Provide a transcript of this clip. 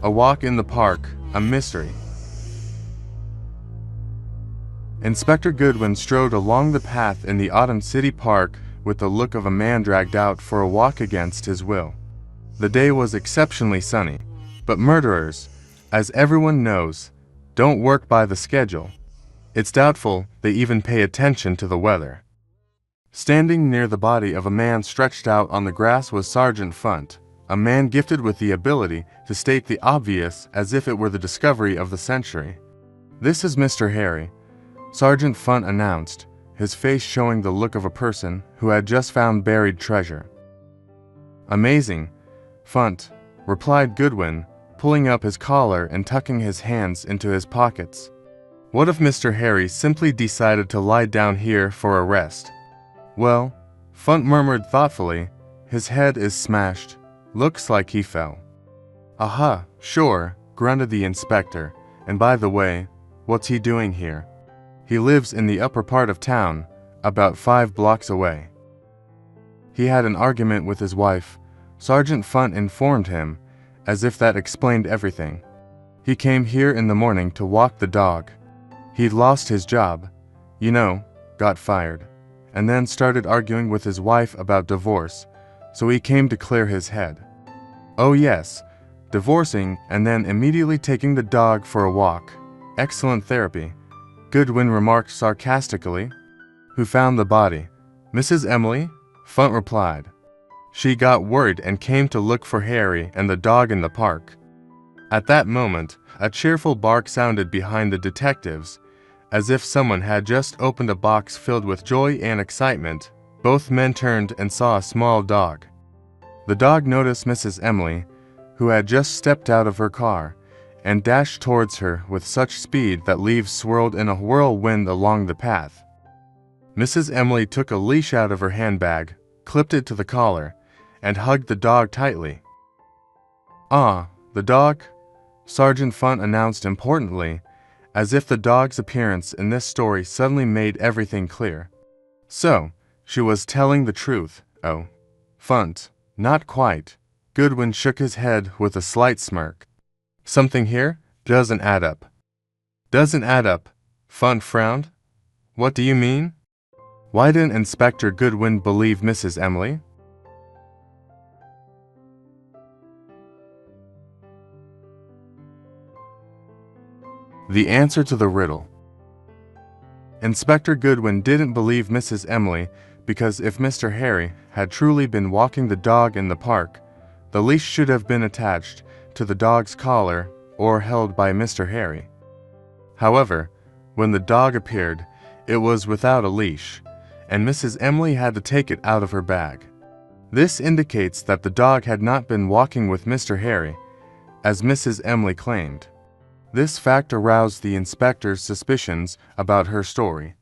A walk in the park, a mystery. Inspector Goodwin strode along the path in the autumn city park with the look of a man dragged out for a walk against his will. The day was exceptionally sunny, but murderers, as everyone knows, don't work by the schedule. It's doubtful they even pay attention to the weather. Standing near the body of a man stretched out on the grass was Sergeant Funt, a man gifted with the ability to state the obvious as if it were the discovery of the century. "This is Mr. Harry," Sergeant Funt announced, his face showing the look of a person who had just found buried treasure. "Amazing, Funt," replied Goodwin, pulling up his collar and tucking his hands into his pockets. "What if Mr. Harry simply decided to lie down here for a rest?" "Well," Funt murmured thoughtfully, "his head is smashed. Looks like he fell." "Aha, sure," grunted the inspector. "And by the way, what's he doing here?" "He lives in the upper part of town, about 5 blocks away." "He had an argument with his wife," Sergeant Funt informed him, as if that explained everything. "He came here in the morning to walk the dog. He'd lost his job, got fired, and then started arguing with his wife about divorce, so he came to clear his head." "Oh yes, divorcing and then immediately taking the dog for a walk. Excellent therapy," Goodwin remarked sarcastically. "Who found the body?" "Mrs. Emily," Funt replied. "She got worried and came to look for Harry and the dog in the park." At that moment, a cheerful bark sounded behind the detectives, as if someone had just opened a box filled with joy and excitement. Both men turned and saw a small dog. The dog noticed Mrs. Emily, who had just stepped out of her car, and dashed towards her with such speed that leaves swirled in a whirlwind along the path. Mrs. Emily took a leash out of her handbag, clipped it to the collar, and hugged the dog tightly. "Ah, the dog," Sergeant Funt announced importantly, as if the dog's appearance in this story suddenly made everything clear. "So, she was telling the truth." "Oh, Funt, not quite." Goodwin shook his head with a slight smirk. "Something here doesn't add up." "Doesn't add up," Funt frowned. "What do you mean?" "Why didn't Inspector Goodwin believe Mrs. Emily?" The answer to the riddle. Inspector Goodwin didn't believe Mrs. Emily because if Mr. Harry had truly been walking the dog in the park, the leash should have been attached to the dog's collar or held by Mr. Harry. However, when the dog appeared, it was without a leash, and Mrs. Emily had to take it out of her bag. This indicates that the dog had not been walking with Mr. Harry, as Mrs. Emily claimed. This fact aroused the inspector's suspicions about her story.